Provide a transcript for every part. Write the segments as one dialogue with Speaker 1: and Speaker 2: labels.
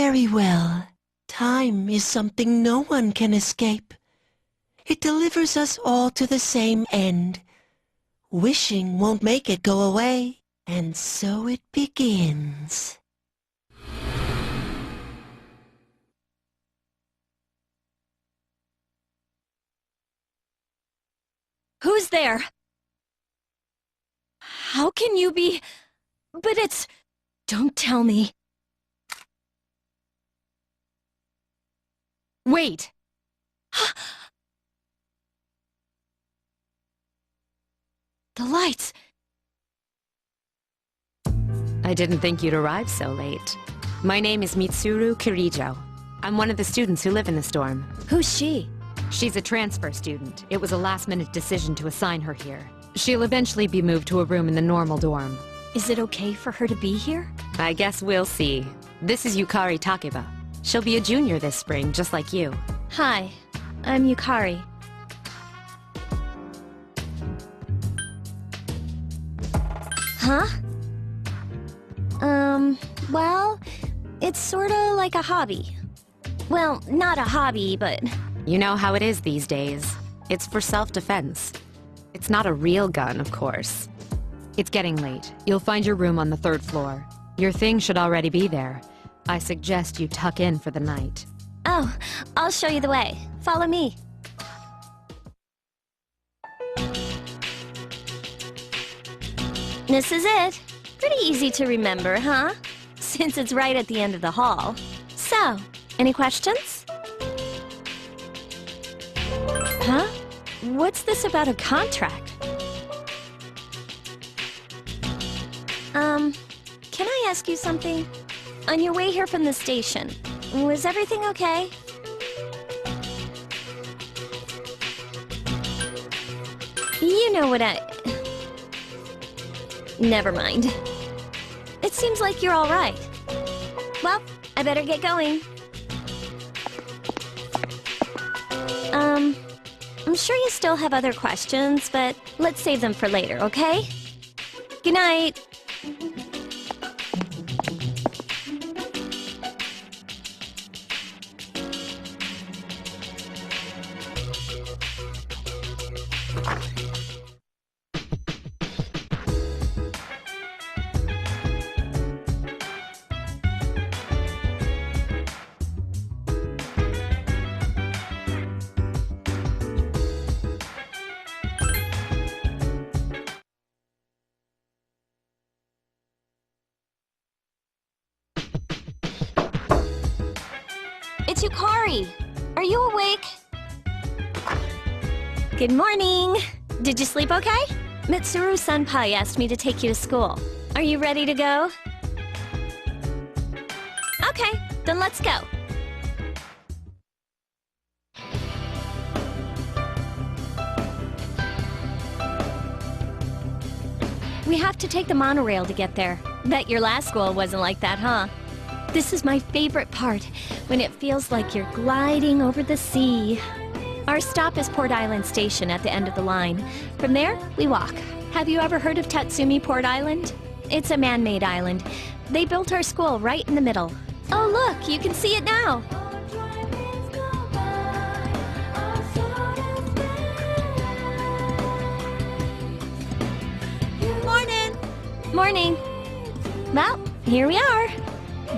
Speaker 1: very well. Time is something no one can escape. It delivers us all to the same end. Wishing won't make it go away, and so it begins.
Speaker 2: Who's there? How can you be... But it's... Don't tell me. Wait! The lights!
Speaker 3: I didn't think you'd arrive so late. My name is Mitsuru Kirijo. I'm one of the students who live in this dorm.
Speaker 2: Who's she?
Speaker 3: She's a transfer student. It was a last-minute decision to assign her here. She'll eventually be moved to a room in the normal dorm.
Speaker 2: Is it okay for her to be here?
Speaker 3: I guess we'll see. This is Yukari Takeba. She'll be a junior this spring, just like you.
Speaker 2: Hi, I'm Yukari. Huh? Well, it's sorta like a hobby. Well, not a hobby, but...
Speaker 3: You know how it is these days. It's for self-defense. It's not a real gun, of course. It's getting late. You'll find your room on the 3rd floor. Your thing should already be there. I suggest you tuck in for the night.
Speaker 2: Oh, I'll show you the way. Follow me. This is it. Pretty easy to remember, huh? Since it's right at the end of the hall. So, any questions? Huh? What's this about a contract? Can I ask you something? On your way here from the station, was everything okay? You know what Never mind. It seems like you're all right. Well, I better get going. I'm sure you still have other questions, but let's save them for later, okay? Good night. It's Yukari! Are you awake? Good morning! Did you sleep okay? Mitsuru-senpai asked me to take you to school. Are you ready to go? Okay, then let's go. We have to take the monorail to get there. Bet your last school wasn't like that, huh? This is my favorite part, when it feels like you're gliding over the sea. Our stop is Port Island Station at the end of the line. From there, we walk. Have you ever heard of Tatsumi Port Island? It's a man-made island. They built our school right in the middle. Oh look, you can see it now! Morning! Morning! Well, here we are.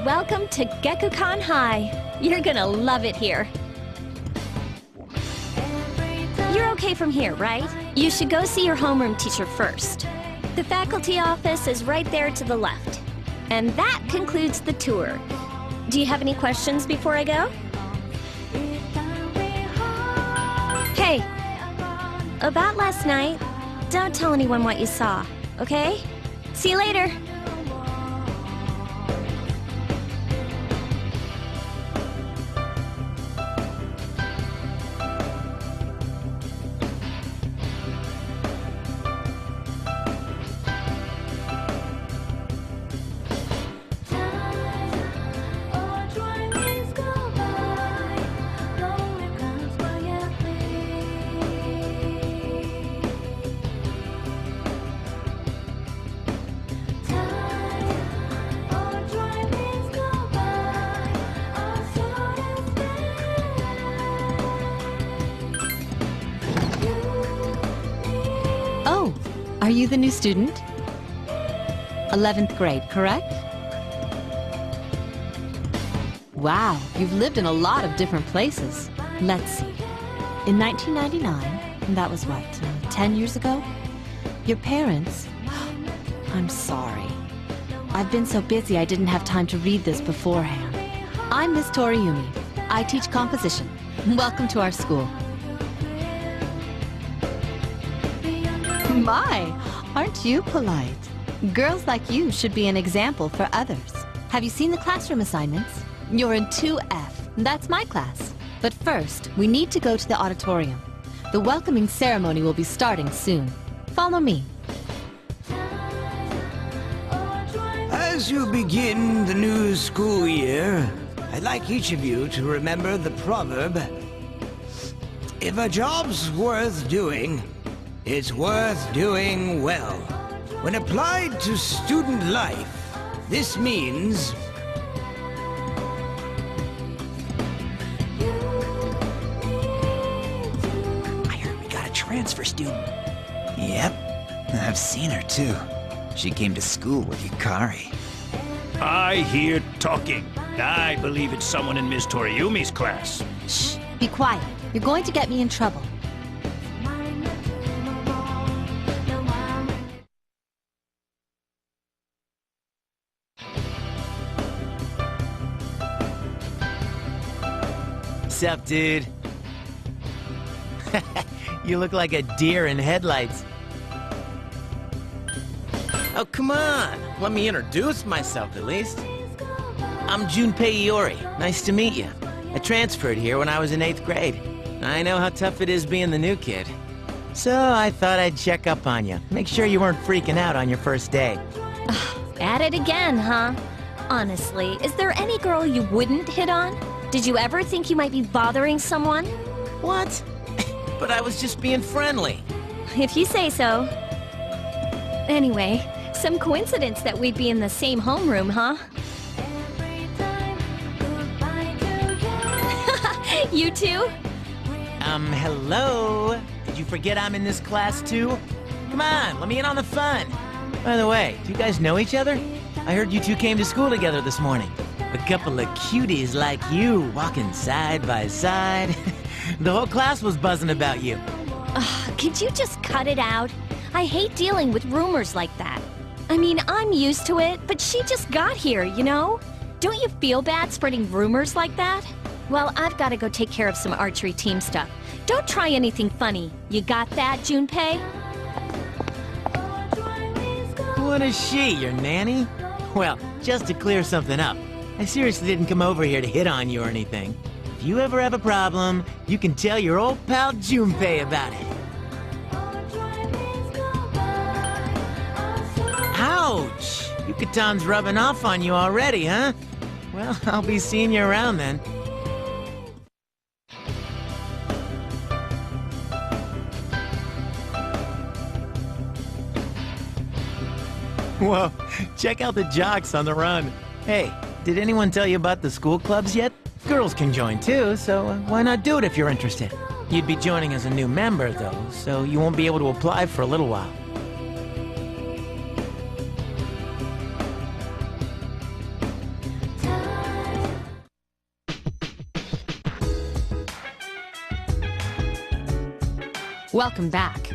Speaker 2: Welcome to Gekukan High. You're gonna love it here. You're okay from here, right? You should go see your homeroom teacher first. The faculty office is right there to the left. And that concludes the tour. Do you have any questions before I go? Hey, about last night, don't tell anyone what you saw, okay? See you later.
Speaker 3: Are you the new student? 11th grade, correct? Wow, you've lived in a lot of different places. Let's see. In 1999, that was what, 10 years ago? Your parents? I'm sorry. I've been so busy I didn't have time to read this beforehand. I'm Miss Toriumi. I teach composition. Welcome to our school. My, aren't you polite? Girls like you should be an example for others. Have you seen the classroom assignments? You're in 2F. That's my class. But first, we need to go to the auditorium. The welcoming ceremony will be starting soon. Follow me.
Speaker 4: As you begin the new school year, I'd like each of you to remember the proverb, if a job's worth doing, it's worth doing well. When applied to student life, this means
Speaker 5: I heard we got a transfer student.
Speaker 4: Yep.
Speaker 5: I've seen her too. She came to school with Yukari.
Speaker 6: I hear talking. I believe it's someone in Miss Toriumi's class.
Speaker 3: Shh, be quiet. You're going to get me in trouble.
Speaker 7: Sup, dude? You look like a deer in headlights. Oh, come on! Let me introduce myself, at least. I'm Junpei Yuri. Nice to meet you. I transferred here when I was in 8th grade. I know how tough it is being the new kid. So I thought I'd check up on you. Make sure you weren't freaking out on your first day.
Speaker 2: At it again, huh? Honestly, is there any girl you wouldn't hit on? Did you ever think you might be bothering someone?
Speaker 7: What? But I was just being friendly.
Speaker 2: If you say so. Anyway, some coincidence that we'd be in the same homeroom, huh? You too?
Speaker 7: Hello? Did you forget I'm in this class too? Come on, let me in on the fun. By the way, do you guys know each other? I heard you two came to school together this morning. A couple of cuties like you, walking side by side. The whole class was buzzing about you.
Speaker 2: Could you just cut it out? I hate dealing with rumors like that. I mean, I'm used to it, but she just got here, you know? Don't you feel bad spreading rumors like that? Well, I've got to go take care of some archery team stuff. Don't try anything funny. You got that, Junpei?
Speaker 7: What is she, your nanny? Well, just to clear something up, I seriously didn't come over here to hit on you or anything. If you ever have a problem, you can tell your old pal Junpei about it. Ouch! Yukatan's rubbing off on you already, huh? Well, I'll be seeing you around then. Whoa, check out the jocks on the run. Hey, did anyone tell you about the school clubs yet? Girls can join too, so why not do it if you're interested? You'd be joining as a new member, though, so you won't be able to apply for a little while.
Speaker 3: Welcome back.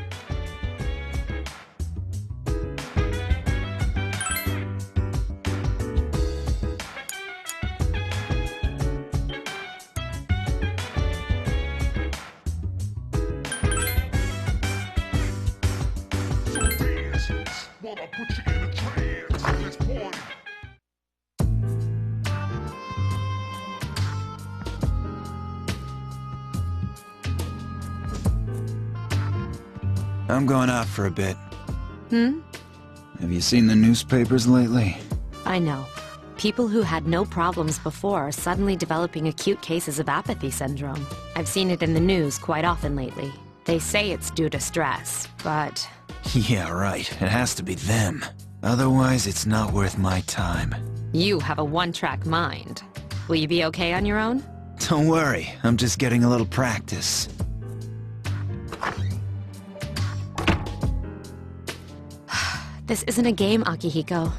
Speaker 5: I'm going out for a bit.
Speaker 3: Hmm?
Speaker 5: Have you seen the newspapers lately?
Speaker 3: I know. People who had no problems before are suddenly developing acute cases of apathy syndrome. I've seen it in the news quite often lately. They say it's due to stress, but...
Speaker 5: Yeah, right. It has to be them. Otherwise, it's not worth my time.
Speaker 3: You have a one-track mind. Will you be okay on your own?
Speaker 5: Don't worry, I'm just getting a little practice.
Speaker 3: This isn't a game, Akihiko.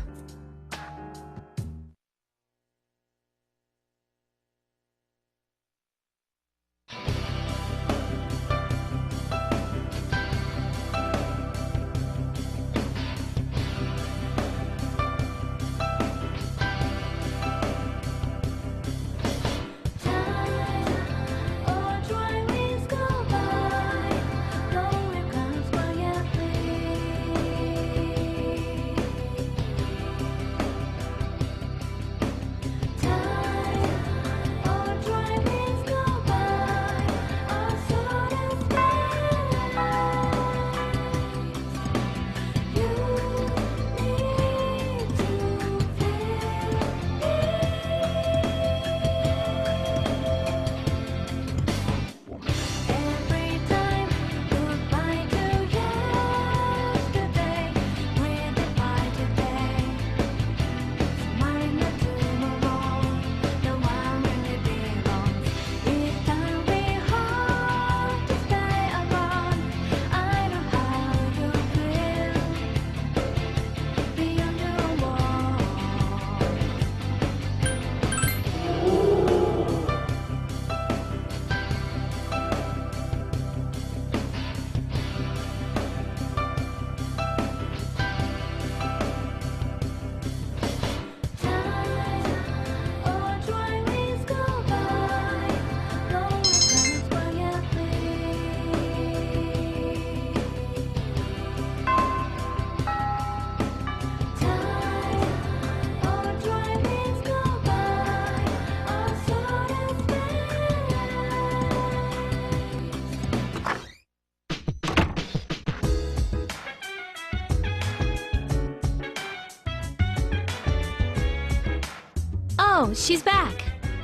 Speaker 2: Oh, she's back.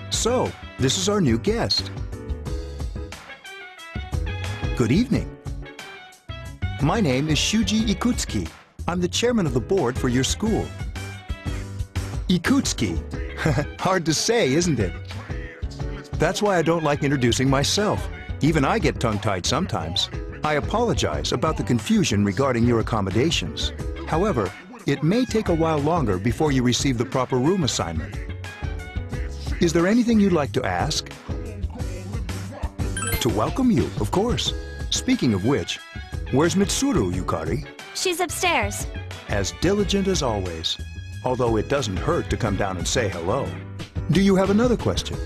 Speaker 8: So, this is our new guest. Good evening. My name is Shuji Ikutsuki. I'm the chairman of the board for your school. Ikutsuki. Hard to say, isn't it? That's why I don't like introducing myself. Even I get tongue-tied sometimes. I apologize about the confusion regarding your accommodations. However, it may take a while longer before you receive the proper room assignment. Is there anything you'd like to ask? To welcome you, of course. Speaking of which, where's Mitsuru, Yukari?
Speaker 2: She's upstairs.
Speaker 8: As diligent as always. Although it doesn't hurt to come down and say hello. Do you have another question?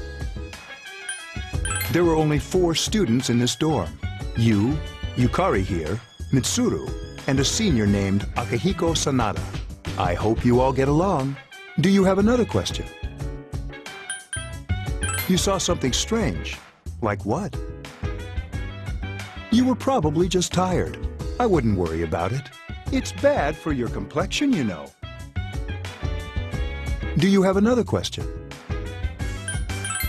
Speaker 8: There are only 4 students in this dorm. You, Yukari here, Mitsuru, and a senior named Akihiko Sanada. I hope you all get along. Do you have another question? You saw something strange. Like what? You were probably just tired. I wouldn't worry about it. It's bad for your complexion, you know. Do you have another question?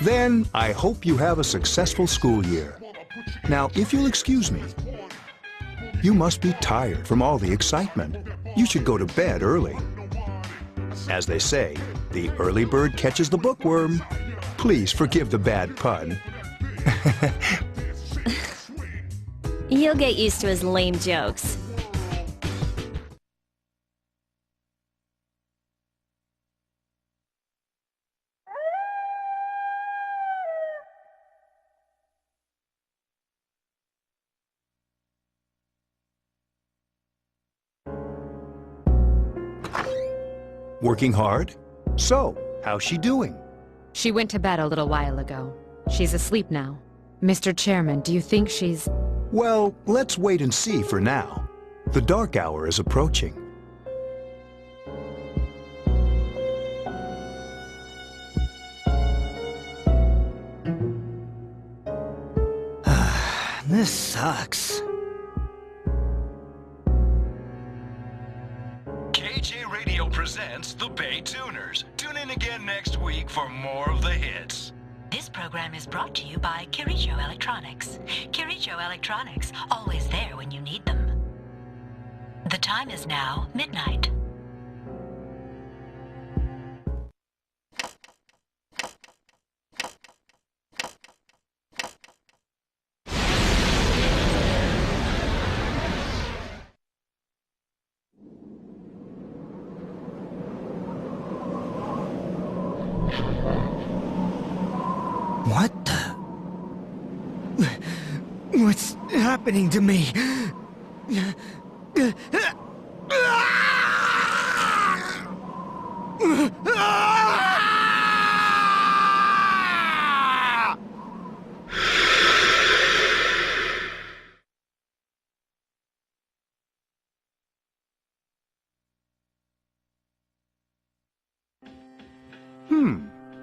Speaker 8: Then I hope you have a successful school year. Now, if you'll excuse me, you must be tired from all the excitement. You should go to bed early. As they say, the early bird catches the bookworm. Please forgive the bad pun.
Speaker 2: You'll get used to his lame jokes.
Speaker 8: Working hard? So, how's she doing?
Speaker 3: She went to bed a little while ago. She's asleep now. Mr. Chairman, do you think she's...
Speaker 8: Well, let's wait and see for now. The dark hour is approaching.
Speaker 4: This sucks.
Speaker 9: KJ Radio presents The Bay Tuners. Tune in again next week for more of the hits.
Speaker 10: This program is brought to you by Kirijo Electronics. Kirijo Electronics, always there when you need them. The time is now midnight.
Speaker 4: What the... What's happening to me?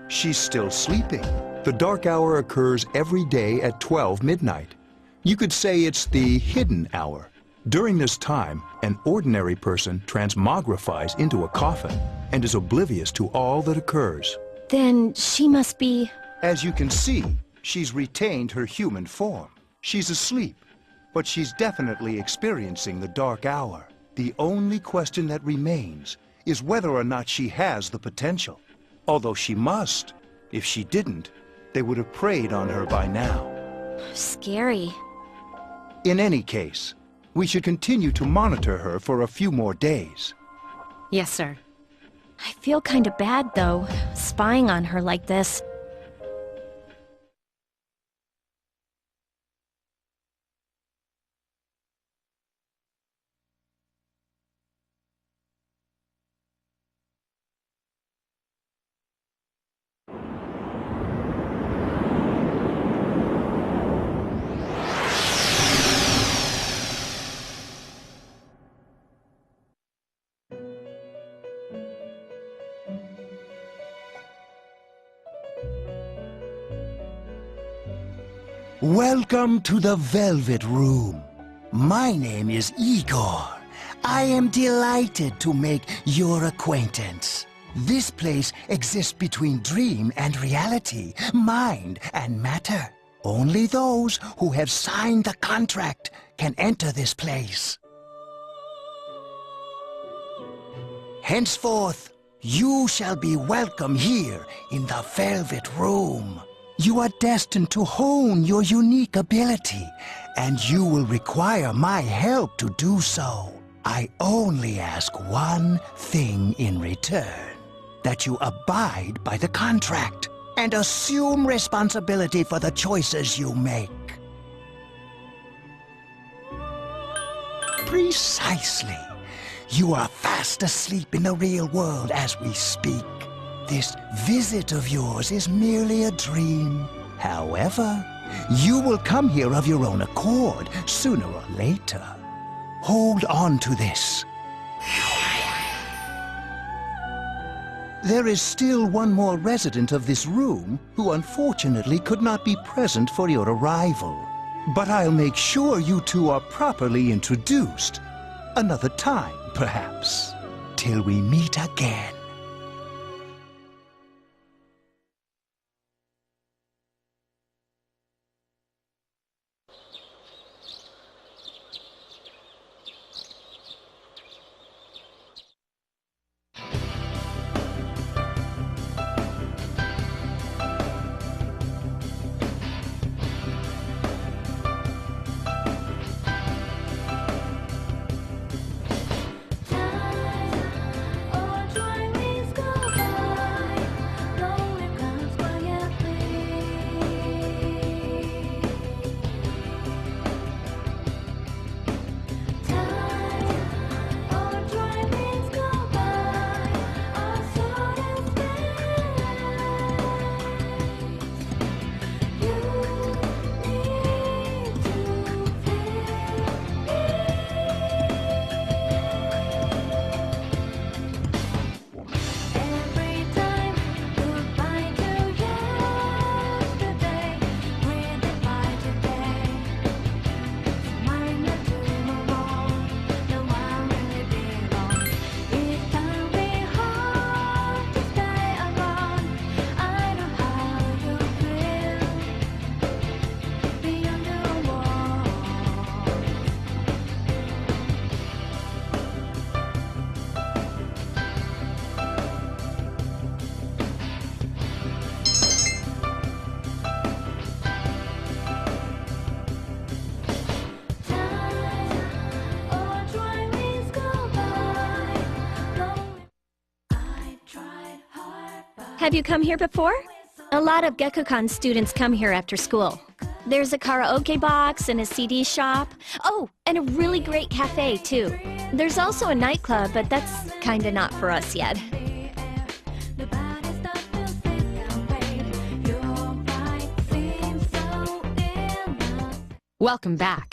Speaker 8: She's still sleeping. The dark hour occurs every day at 12 midnight. You could say it's the hidden hour. During this time, an ordinary person transmogrifies into a coffin and is oblivious to all that occurs.
Speaker 2: Then she must be...
Speaker 8: As you can see, she's retained her human form. She's asleep, but she's definitely experiencing the dark hour. The only question that remains is whether or not she has the potential. Although she must. If she didn't, they would have preyed on her by now.
Speaker 2: Scary.
Speaker 8: In any case, we should continue to monitor her for a few more days.
Speaker 3: Yes, sir.
Speaker 2: I feel kind of bad, though, spying on her like this.
Speaker 11: Welcome to the Velvet Room. My name is Igor. I am delighted to make your acquaintance. This place exists between dream and reality, mind and matter. Only those who have signed the contract can enter this place. Henceforth, you shall be welcome here in the Velvet Room. You are destined to hone your unique ability, and you will require my help to do so. I only ask one thing in return, that you abide by the contract and assume responsibility for the choices you make. Precisely. You are fast asleep in the real world as we speak. This visit of yours is merely a dream. However, you will come here of your own accord, sooner or later. Hold on to this. There is still one more resident of this room who unfortunately could not be present for your arrival. But I'll make sure you two are properly introduced. Another time, perhaps. Till we meet again.
Speaker 2: Have you come here before? A lot of Gekkoukan students come here after school. There's a karaoke box and a CD shop. Oh, and a really great cafe, too. There's also a nightclub, but that's kinda not for us yet.
Speaker 3: Welcome back.